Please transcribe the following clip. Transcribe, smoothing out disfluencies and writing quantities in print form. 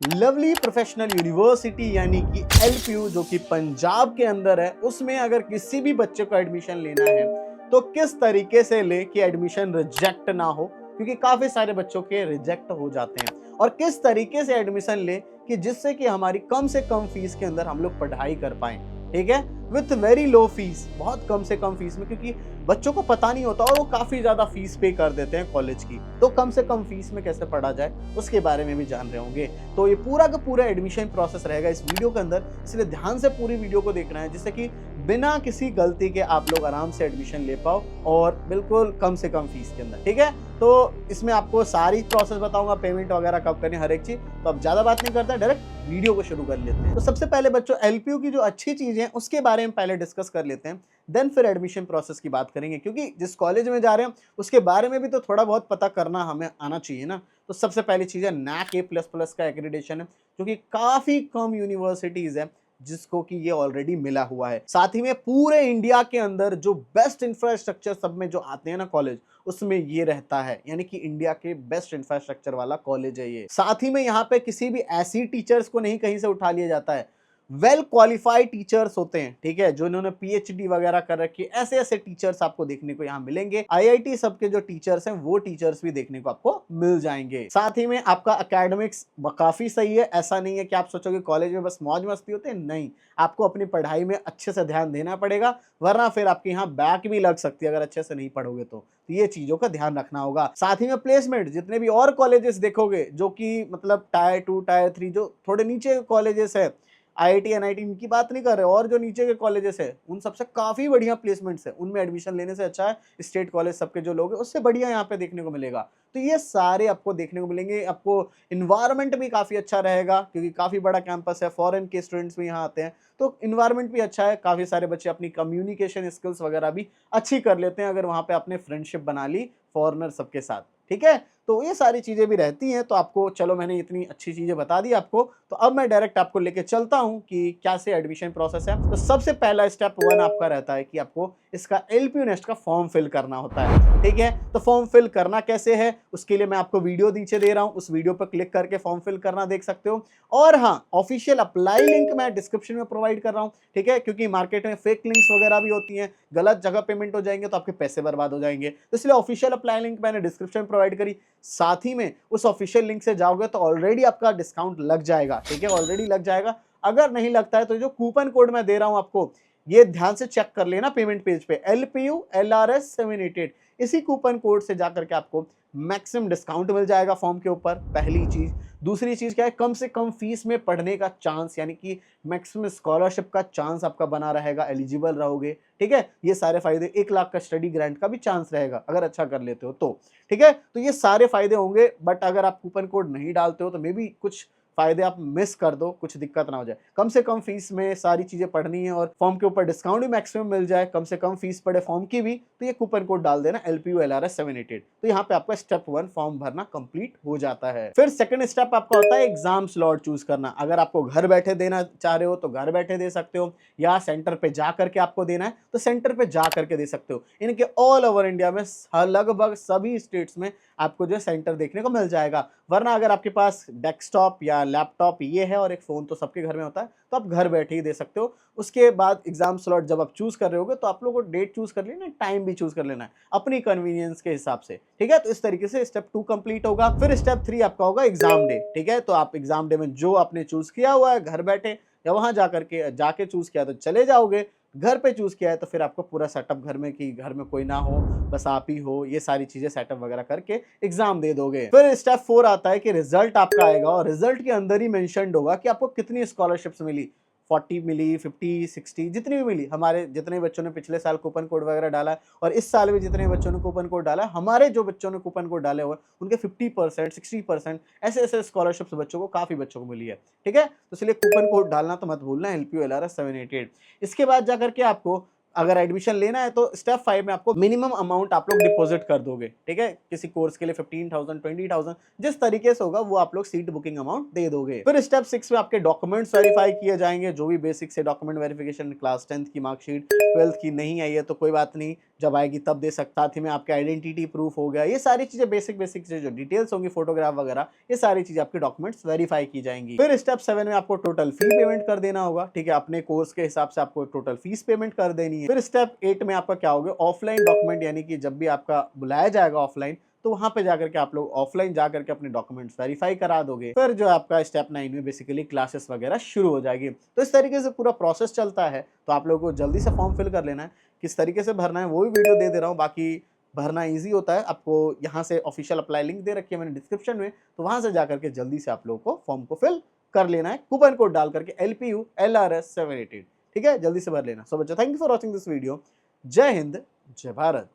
Lovely professional university यानी कि LPU जो कि पंजाब के अंदर है, उसमें अगर किसी भी बच्चे को एडमिशन लेना है तो किस तरीके से ले कि एडमिशन रिजेक्ट ना हो, क्योंकि काफी सारे बच्चों के रिजेक्ट हो जाते हैं। और किस तरीके से एडमिशन ले कि जिससे कि हमारी कम से कम फीस के अंदर हम लोग पढ़ाई कर पाए, ठीक है, विथ वेरी लो फीस, बहुत कम से कम फीस में, क्योंकि बच्चों को पता नहीं होता और वो काफी ज्यादा फीस पे कर देते हैं कॉलेज की। तो कम से कम फीस में कैसे पढ़ा जाए उसके बारे में भी जान रहे होंगे। तो ये पूरा का पूरा एडमिशन प्रोसेस रहेगा इस वीडियो के अंदर, इसलिए ध्यान से पूरी वीडियो को देखना है, जिससे कि बिना किसी गलती के आप लोग आराम से एडमिशन ले पाओ और बिल्कुल कम से कम फीस के अंदर, ठीक है। तो इसमें आपको सारी प्रोसेस बताऊंगा, पेमेंट वगैरह कब करनी, हर एक चीज। तो अब ज्यादा बात नहीं करता, डायरेक्ट वीडियो को शुरू कर लेते हैं। तो सबसे पहले बच्चों, एलपीयू की जो अच्छी चीजें हैं उसके बारे में पहले डिस्कस कर लेते हैं, देन फिर एडमिशन प्रोसेस की बात करेंगे, क्योंकि जिस कॉलेज में जा रहे हैं उसके बारे में भी तो थोड़ा बहुत पता करना हमें आना चाहिए ना। तो सबसे पहली चीज है NAC A++ का एक्रेडिटेशन है, जो कि काफी कम यूनिवर्सिटीज है जिसको कि ये ऑलरेडी मिला हुआ है। साथ ही में पूरे इंडिया के अंदर जो बेस्ट इंफ्रास्ट्रक्चर सब में जो आते हैं ना कॉलेज, उसमें ये रहता है, यानी कि इंडिया के बेस्ट इंफ्रास्ट्रक्चर वाला कॉलेज है ये। साथ ही में यहाँ पे किसी भी ऐसी टीचर्स को नहीं कहीं से उठा लिया जाता है, वेल क्वालिफाइड टीचर्स होते हैं, ठीक है, जो इन्होंने PhD वगैरह कर रखी है, ऐसे ऐसे टीचर्स आपको देखने को यहाँ मिलेंगे। IIT सबके जो टीचर्स हैं वो टीचर्स भी देखने को आपको मिल जाएंगे। साथ ही में आपका एकेडमिक्स काफी सही है, ऐसा नहीं है कि आप सोचोगे कॉलेज में बस मौज मस्ती होते हैं, नहीं, आपको अपनी पढ़ाई में अच्छे से ध्यान देना पड़ेगा, वरना फिर आपके यहाँ बैक भी लग सकती है अगर अच्छे से नहीं पढ़ोगे तो ये चीजों का ध्यान रखना होगा। साथ ही में प्लेसमेंट, जितने भी और कॉलेजेस देखोगे जो कि मतलब टायर 2 टायर 3 जो थोड़े नीचे कॉलेजेस है, IIT NIT इनकी बात नहीं कर रहे, और जो नीचे के कॉलेजेस है उन सबसे काफी बढ़िया प्लेसमेंट्स है, उनमें एडमिशन लेने से अच्छा है स्टेट कॉलेज सबके जो लोग हैं उससे बढ़िया यहाँ पे देखने को मिलेगा। तो ये सारे आपको देखने को मिलेंगे। आपको इन्वायरमेंट भी काफी अच्छा रहेगा, क्योंकि काफी बड़ा कैंपस है, फॉरेन के स्टूडेंट्स भी यहाँ आते हैं, तो इन्वायरमेंट भी अच्छा है। काफी सारे बच्चे अपनी कम्युनिकेशन स्किल्स वगैरह भी अच्छी कर लेते हैं अगर वहाँ पे आपने फ्रेंडशिप बना ली फॉरेनर सबके साथ, ठीक है। तो ये सारी चीजें भी रहती हैं। तो आपको, चलो मैंने इतनी अच्छी चीजें बता दी आपको, तो अब मैं डायरेक्ट आपको लेके चलता हूं कि कैसे एडमिशन प्रोसेस है। तो सबसे पहला स्टेप 1 आपका रहता है कि आपको इसका एलपीयू नेस्ट का फॉर्म फिल करना होता है, ठीक है। तो फॉर्म फिल करना कैसे है उसके लिए मैं आपको वीडियो नीचे दे रहा हूं, उस वीडियो पर क्लिक करके फॉर्म फिल करना देख सकते हो। और हाँ, ऑफिशियल अप्लाई लिंक मैं डिस्क्रिप्शन में प्रोवाइड कर रहा हूं, ठीक है, क्योंकि मार्केट में फेक लिंक्स वगैरह भी होती हैं, गलत जगह पेमेंट हो जाएंगे तो आपके पैसे बर्बाद हो जाएंगे, तो इसलिए ऑफिशियल अप्लाई लिंक मैंने डिस्क्रिप्शन में प्रोवाइड करी। साथ ही में उस ऑफिशियल लिंक से जाओगे तो ऑलरेडी आपका डिस्काउंट लग जाएगा, ठीक है, ऑलरेडी लग जाएगा। अगर नहीं लगता है तो जो कूपन कोड मैं दे रहा हूं आपको, ये ध्यान से चेक कर लेना पेमेंट पेज पे, LPU LRS 788, इसी कूपन कोड से जाकर के आपको मैक्सिमम डिस्काउंट मिल जाएगा फॉर्म के ऊपर, पहली चीज। दूसरी चीज क्या है, कम से कम फीस में पढ़ने का चांस, यानी कि मैक्सिमम स्कॉलरशिप का चांस आपका बना रहेगा, एलिजिबल रहोगे, ठीक है। ये सारे फायदे, 1 लाख का स्टडी ग्रांट का भी चांस रहेगा अगर अच्छा कर लेते हो तो, ठीक है। तो ये सारे फायदे होंगे, बट अगर आप कूपन कोड नहीं डालते हो तो मे बी कुछ फायदे आप मिस कर दो, कुछ दिक्कत ना हो जाए। कम से कम फीस में सारी चीजें पढ़नी है और फॉर्म के ऊपर डिस्काउंट भी मैक्सिमम मिल जाए, कम से कम फीस पड़े फॉर्म की भी, तो ये कूपन कोड डाल देना LPU LRS 788। तो यहाँ पे आपका स्टेप 1 फॉर्म भरना कंप्लीट हो जाता है। फिर सेकंड स्टेप आपका होता है एग्जाम स्लॉट चूज करना। अगर आपको घर बैठे देना चाह रहे हो तो घर बैठे दे सकते हो, या सेंटर पे जा करके आपको देना है तो सेंटर पे जा करके दे सकते हो। इनके ऑल ओवर इंडिया में लगभग सभी स्टेट्स में आपको जो सेंटर देखने को मिल जाएगा। वरना अगर आपके पास डेस्कटॉप या लैपटॉप ये है, और एक फोन तो सबके घर में होता है, तो आप घर बैठे ही दे सकते हो। उसके बाद एग्जाम स्लॉट जब आप चूज कर रहे होगे तो आप लोगों को डेट चूज कर लेना है, टाइम भी चूज कर लेना है अपनी कन्वीनियंस के हिसाब से, ठीक है। तो इस तरीके से स्टेप 2 कंप्लीट होगा। फिर स्टेप 3 आपका होगा एग्जाम डे, ठीक है। तो आप एग्जाम डे में जो आपने चूज किया हुआ है घर बैठे, या वहां जाके चूज किया तो चले जाओगे, घर पे चूज किया है तो फिर आपको पूरा सेटअप घर में, कि घर में कोई ना हो, बस आप ही हो, ये सारी चीजें सेटअप वगैरह करके एग्जाम दे दोगे। फिर स्टेप 4 आता है कि रिजल्ट आपका आएगा, और रिजल्ट के अंदर ही मेंशन्ड होगा कि आपको कितनी स्कॉलरशिप्स मिली, 40 मिली, 50, 60, जितनी भी मिली। हमारे जितने बच्चों ने पिछले साल कूपन कोड वगैरह डाला है, और इस साल भी जितने बच्चों ने कूपन कोड डाला है, हमारे जो बच्चों ने कूपन कोड डाले हुए उनके 50%, 60%, ऐसे ऐसे स्कॉलरशिप्स बच्चों को, काफी बच्चों को मिली है, ठीक है। तो इसलिए कूपन कोड डालना तो मत भूलना, LPU LRS 788। इसके बाद जाकर के आपको अगर एडमिशन लेना है तो स्टेप 5 में आपको मिनिमम अमाउंट आप लोग डिपॉजिट कर दोगे, ठीक है। किसी कोर्स के लिए 15,000, 20,000, जिस तरीके से होगा वो आप लोग सीट बुकिंग अमाउंट दे दोगे। फिर स्टेप 6 में आपके डॉक्यूमेंट्स वेरीफाई किए जाएंगे, जो भी बेसिक से डॉक्यूमेंट वेरिफिकेशन, क्लास 10th की मार्कशीट, 12th की नहीं आई है तो कोई बात नहीं, जब आएगी तब दे सकता, साथ ही में आपका आइडेंटिटी प्रूफ हो गया, ये सारी चीजें बेसिक चीजें जो डिटेल्स होंगी, फोटोग्राफ वगैरह, ये सारी चीजें आपके डॉक्यूमेंट्स वेरीफाई की जाएंगी। फिर स्टेप 7 में आपको टोटल फी पेमेंट कर देना होगा, ठीक है, अपने कोर्स के हिसाब से आपको टोटल फीस पेमेंट कर देनी है। फिर स्टेप 8 में आपका क्या होगा, ऑफलाइन डॉक्यूमेंट, यानी कि जब भी आपका बुलाया जाएगा ऑफलाइन, तो वहां पे जाकर के आप लोग ऑफलाइन जाकर के अपने डॉक्यूमेंट्स वेरीफाई करा दोगे। फिर जो आपका स्टेप 9 में बेसिकली क्लासेस वगैरह शुरू हो जाएगी। तो इस तरीके से पूरा प्रोसेस चलता है। तो आप लोगों को जल्दी से फॉर्म फिल कर लेना है। किस तरीके से भरना है वो भी वीडियो दे दे रहा हूँ, बाकी भरना इजी होता है। आपको यहाँ से ऑफिशियल अप्लाई लिंक दे रखी है मैंने डिस्क्रिप्शन में, तो वहां से जाकर के जल्दी से आप लोगों को फॉर्म को फिल कर लेना है, कूपन कोड डाल करके LPU LRS 788, ठीक है, जल्दी से भर लेना। सो बच्चों, thank you for watching this video. जय हिंद, जय भारत।